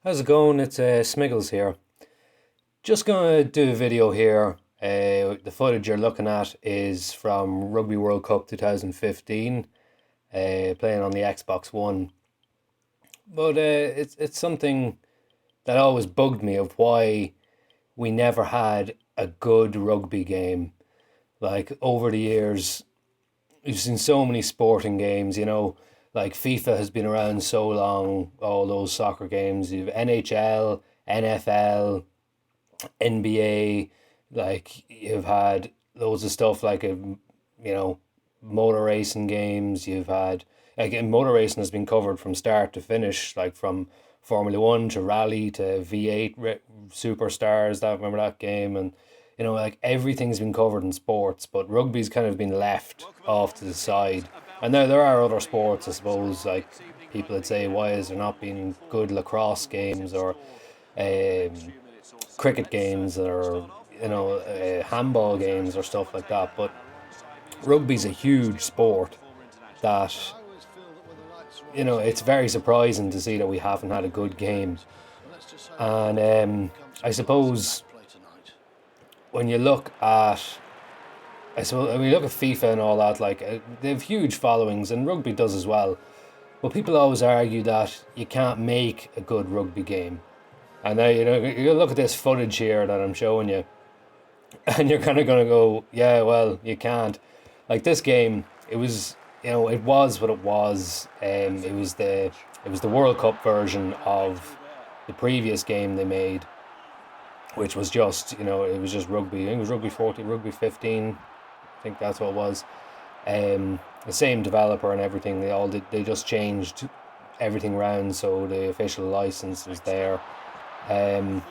How's it going? It's Smiggles here. Just gonna do a video here. The footage you're looking at is from Rugby World Cup 2015, playing on the Xbox One. But it's something that always bugged me of why we never had a good rugby game. Like over the years, you've seen so many sporting games. Like FIFA has been around so long. All those soccer games. You've NHL, NFL, NBA, like you've had loads of stuff like motor racing games. You've had motor racing has been covered from start to finish, like from Formula One to Rally to V8 Superstars. That remember that game, and like everything's been covered in sports, but rugby's kind of been left off to the side. And there are other sports, I suppose, like people would say, why is there not been good lacrosse games or um, cricket games or handball games or stuff like that. But rugby's a huge sport that it's very surprising to see that we haven't had a good game. And I suppose when you look at when you look at FIFA and all that, like they have huge followings, and rugby does as well. But people always argue that you can't make a good rugby game. And now you look at this footage here that I'm showing you, and you're kind of gonna go, yeah, well, you can't. Like this game, it was it was what it was. It was the World Cup version of the previous game they made, which was just it was just rugby. I think it was rugby 14, rugby 15. I think that's what it was. The same developer and everything. They just changed everything around, so the official license was there. Um,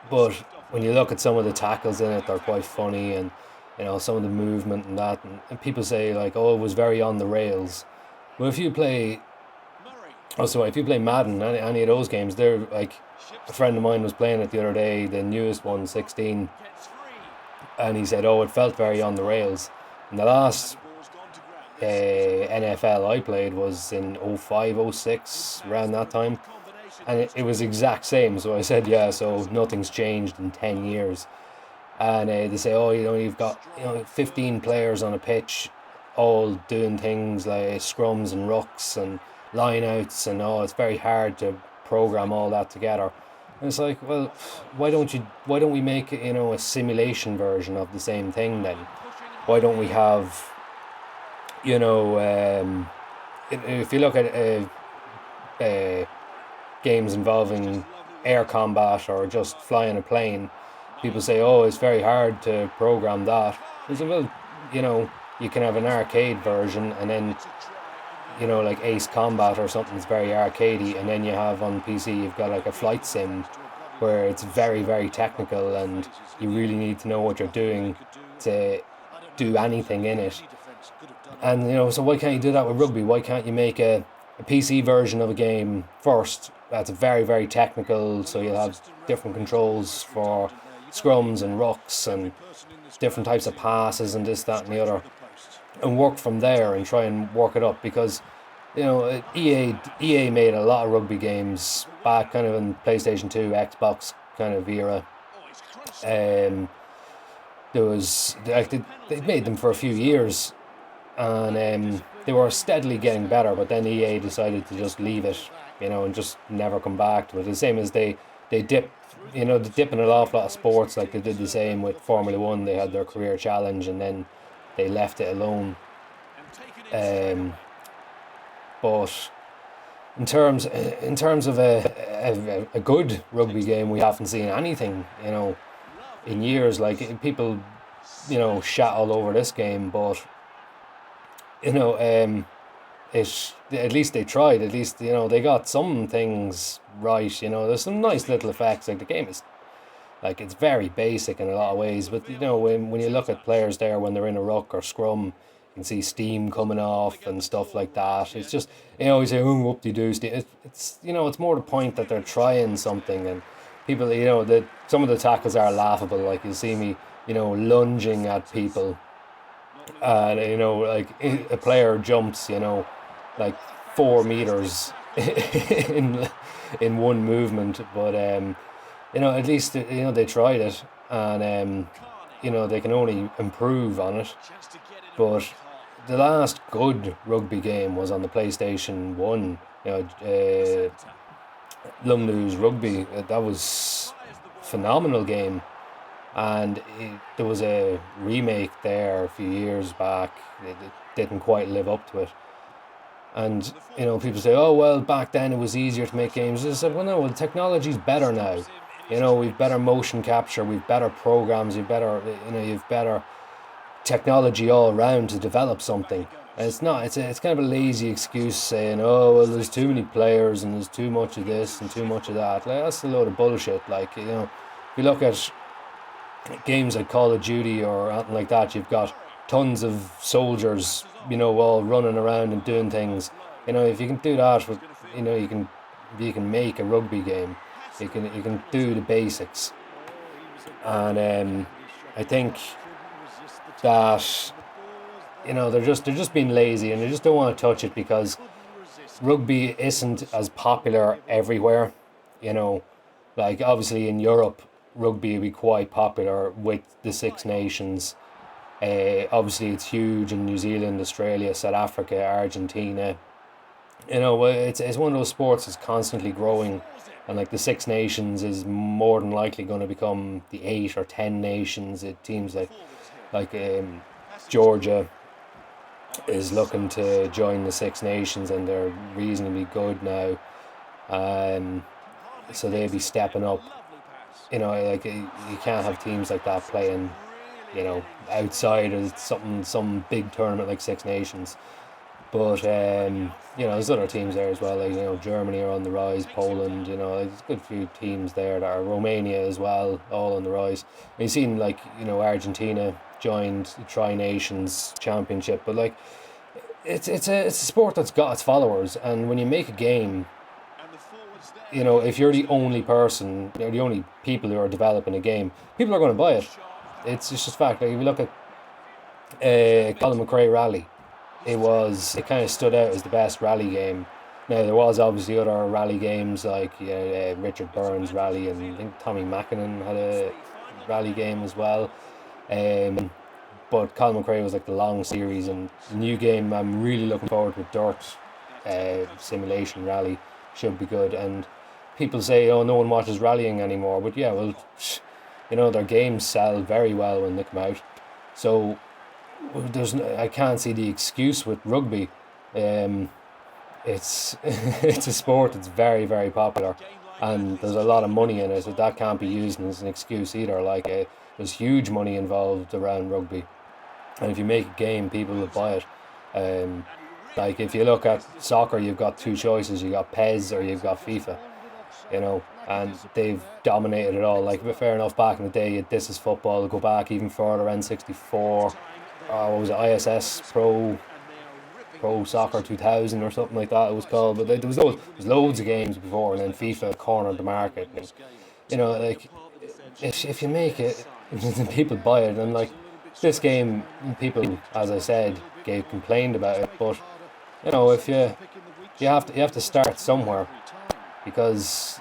but when you look at some of the tackles in it, they're quite funny, and some of the movement and that, and people say like, oh, it was very on the rails. Well, if you play Madden, any of those games, they're like, a friend of mine was playing it the other day, the newest one, 16, and he said, oh, it felt very on the rails. And the last NFL I played was in 05, 06, around that time, and it was exact same. So I said, yeah, so nothing's changed in 10 years. And they say, oh, you've got 15 players on a pitch, all doing things like scrums and rucks and lineouts, and it's very hard to program all that together. And it's like, well, why don't we make a simulation version of the same thing then? Why don't we have if you look at games involving air combat or just flying a plane, people say, oh, it's very hard to program that. I say, well, you can have an arcade version, and then like Ace Combat or something that's very arcadey, and then you have on PC you've got like a flight sim where it's very, very technical, and you really need to know what you're doing to do anything in it. And so why can't you do that with rugby? Why can't you make a PC version of a game first that's very, very technical, so you'll have different controls for scrums and rucks and different types of passes and this, that and the other, and work from there and try and work it up? Because EA made a lot of rugby games back kind of in PlayStation 2, Xbox kind of era. There was like they made them for a few years, and they were steadily getting better, but then EA decided to just leave it, and just never come back to it. The same as they dip they dip in an awful lot of sports. Like they did the same with Formula One. They had their career challenge, and then they left it alone. But in terms of a good rugby game, we haven't seen anything in years. Like people shat all over this game, but it at least they tried. At least they got some things right. There's some nice little effects. Like the game is like, it's very basic in a lot of ways, but when you look at players there when they're in a ruck or scrum, you can see steam coming off and stuff like that. It's just you say, oh, whoop de doo. It's more the point that they're trying something, and people that some of the tackles are laughable. Like you see me lunging at people, and like a player jumps like 4 meters in in one movement. But at least they tried it, and they can only improve on it. But the last good rugby game was on the PlayStation One. Lumley's Rugby. That was phenomenal game, and there was a remake there a few years back. It didn't quite live up to it. And people say, "Oh well, back then it was easier to make games." I said, "Well, no, the technology's better now. We've better motion capture, we've better programs, you've better technology all around to develop something." And it's not. It's kind of a lazy excuse saying, "Oh well, there's too many players and there's too much of this and too much of that." Like, that's a load of bullshit. Like if you look at games like Call of Duty or anything like that, you've got tons of soldiers, all running around and doing things. If you can do that with, you can make a rugby game. You can do the basics, and I think that they're just being lazy and they just don't want to touch it because rugby isn't as popular everywhere. Like obviously in Europe, rugby will be quite popular with the Six Nations. Obviously, it's huge in New Zealand, Australia, South Africa, Argentina. It's one of those sports that's constantly growing, and like the Six Nations is more than likely going to become the 8 or 10 nations. It teams like Georgia is looking to join the Six Nations, and they're reasonably good now. Um, so they'll be stepping up. Like you can't have teams like that playing, outside of some big tournament like Six Nations. But there's other teams there as well. Like Germany are on the rise, Poland. There's a good few teams there that are Romania as well, all on the rise. And you've seen like Argentina joined the Tri Nations Championship, but like it's a sport that's got its followers, and when you make a game, if you're the only person, you're the only people who are developing a game, people are going to buy it. It's just fact. Like if you look at Colin McRae Rally, it kind of stood out as the best rally game. Now there was obviously other rally games like Richard Burns Rally, and I think Tommy Mackinnon had a rally game as well. Um, but Colin McRae was like the long series, and the new game I'm really looking forward with Dirt Simulation Rally should be good. And people say, "Oh, no one watches rallying anymore," but yeah, well, their games sell very well when they come out. So I can't see the excuse with rugby. Um, it's it's a sport that's very very popular, and there's a lot of money in it. So that can't be used as an excuse either. Like there's huge money involved around rugby, and if you make a game, people will buy it. Um, like if you look at soccer, you've got two choices: you got PES or you've got FIFA. And they've dominated it all. Like, but fair enough, back in the day, this is football. Go back even further, N64, what was it, ISS Pro Soccer 2000 or something like that it was called. But there was loads of games before, and then FIFA cornered the market. And, like, if you make it, people buy it. And, like, this game, people, as I said, complained about it. But, if you have to start somewhere, because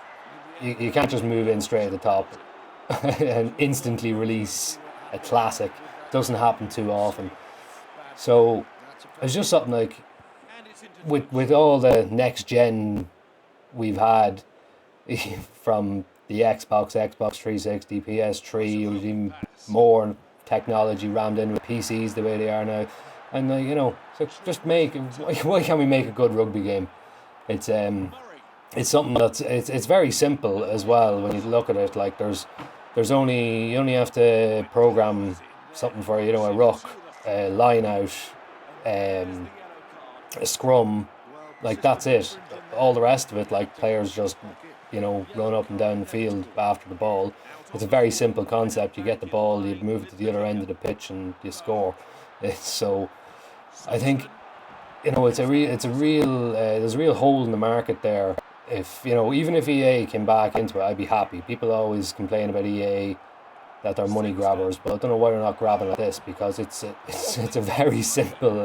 you can't just move in straight at the top and instantly release a classic. It doesn't happen too often. So it's just something like with all the next gen we've had from the Xbox 360, PS3, or even more technology rammed in with PCs the way they are now. And so just why can't we make a good rugby game? It's something it's very simple as well when you look at it. Like you only have to program something for a ruck, a line out, a scrum, like that's it. All the rest of it, like players just run up and down the field after the ball. It's a very simple concept. You get the ball, you move it to the other end of the pitch, and you score. So I think there's a real hole in the market there. If even if EA came back into it, I'd be happy. People always complain about EA that they're money grabbers, but I don't know why they're not grabbing at this, because it's a very simple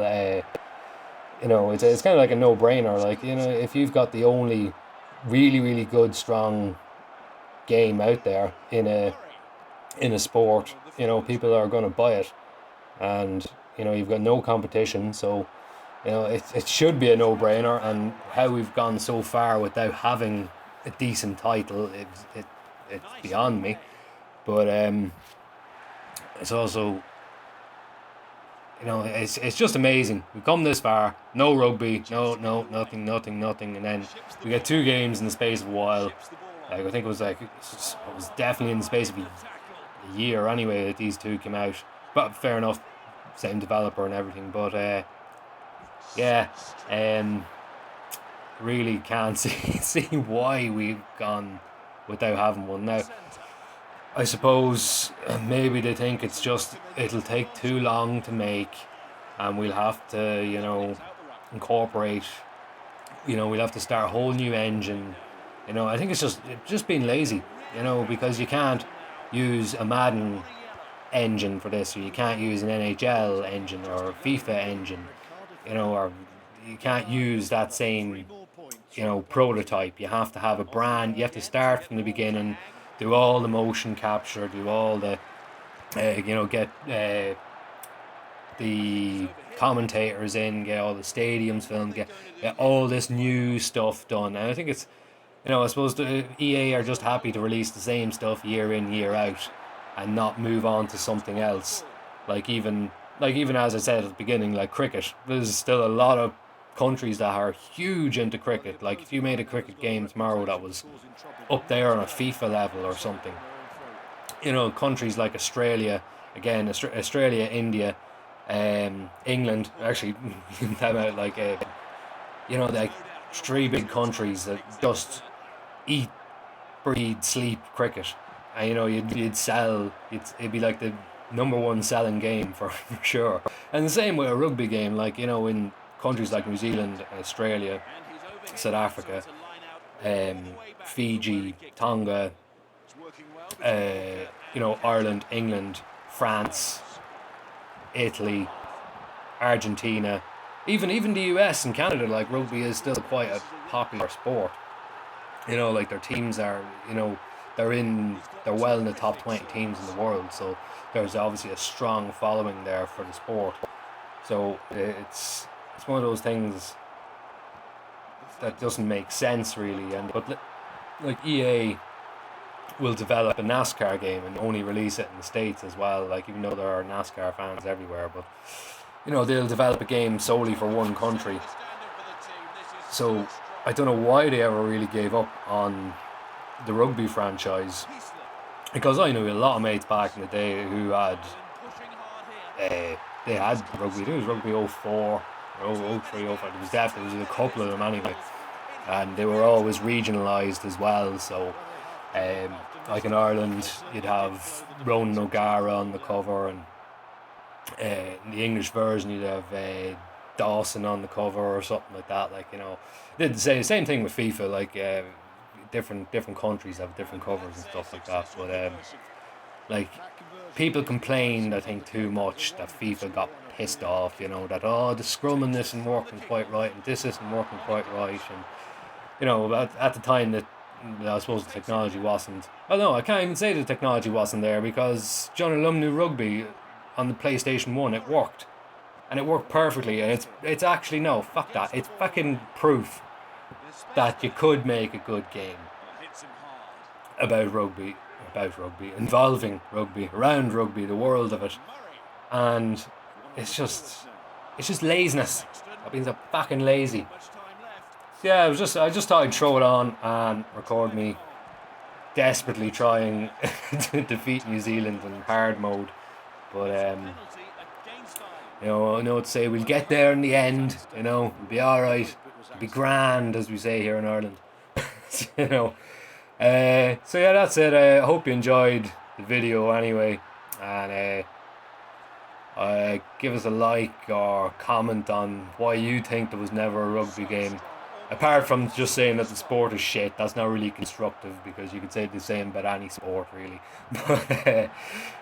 it's kind of like a no-brainer. Like, if you've got the only really, really good, strong game out there in a sport, people are going to buy it, and you've got no competition, so it should be a no-brainer. And how we've gone so far without having a decent title, it's beyond me. But it's also, it's just amazing. We've come this far, no rugby, no nothing, nothing, nothing, and then we get 2 games in the space of a while. Like, I think it was definitely in the space of a year anyway that these two came out. But fair enough, same developer and everything. But yeah, really can't see why we've gone without having one now. I suppose maybe they think it'll take too long to make, and we'll have to incorporate. We'll have to start a whole new engine. I think it's just being lazy. Because you can't use a Madden engine for this, or you can't use an NHL engine or a FIFA engine. Or you can't use that same prototype. You have to have a brand. You have to start from the beginning, do all the motion capture, do all the get the commentators in, get all the stadiums filmed, get all this new stuff done. And I think it's I suppose the EA are just happy to release the same stuff year in, year out, and not move on to something else. Like even as I said at the beginning, like cricket, there's still a lot of countries that are huge into cricket. Like, if you made a cricket game tomorrow that was up there on a FIFA level or something, countries like Australia, again, Australia, India, England, actually, them out like 3 big countries that just eat, breathe, sleep cricket. And you'd sell, it'd be like the number 1 selling game for sure. And the same with a rugby game, like in countries like New Zealand, Australia, South Africa, Fiji, Tonga, Ireland, England, France, Italy, Argentina, even the US and Canada. Like, rugby is still quite a popular sport. Like, their teams are, they're well in the top 20 teams in the world. So there's obviously a strong following there for the sport. So it's one of those things that doesn't make sense really. But like, EA will develop a NASCAR game and only release it in the States as well. Like, even though there are NASCAR fans everywhere, but they'll develop a game solely for one country. So I don't know why they ever really gave up on the rugby franchise, because I knew a lot of mates back in the day who had they had rugby. It was rugby 04 or 03, 05. There was a couple of them anyway, and they were always regionalised as well. So like in Ireland, you'd have Ronan O'Gara on the cover, and in the English version you'd have Dawson on the cover or something like that. Like, did the same thing with FIFA. Like, different countries have different covers and stuff like that. But like, people complained, I think, too much that FIFA got pissed off. That the scrumming isn't working quite right, and this isn't working quite right, and at the time that, I suppose, the technology wasn't. Oh no, I can't even say the technology wasn't there, because John Alumni Rugby on the PlayStation 1, it worked. And it worked perfectly, and it's actually, no, fuck that. It's fucking proof that you could make a good game about rugby, involving rugby, around rugby, the world of it. And it's just laziness. That means I'm fucking lazy. Yeah, I just thought I'd throw it on and record me desperately trying to defeat New Zealand in hard mode. But I know what to say. We'll get there in the end. We'll be all right. It'll be grand, as we say here in Ireland. So yeah, that's it. I hope you enjoyed the video anyway, and give us a like or comment on why you think there was never a rugby game. Apart from just saying that the sport is shit, that's not really constructive, because you could say the same about any sport really. But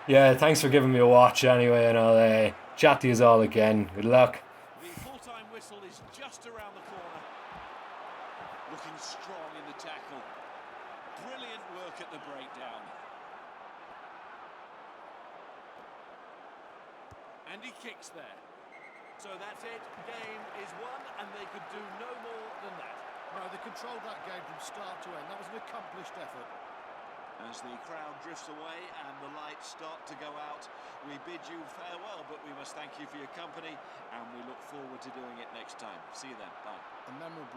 yeah, thanks for giving me a watch anyway, and I'll chat to you all again. Good luck. strong in the tackle. Brilliant work at the breakdown. And he kicks there. So that's it, game is won, and they could do no more than that. No, they controlled that game from start to end. That was an accomplished effort. As the crowd drifts away and the lights start to go out, we bid you farewell, but we must thank you for your company, and we look forward to doing it next time. See you then. Bye. A memorable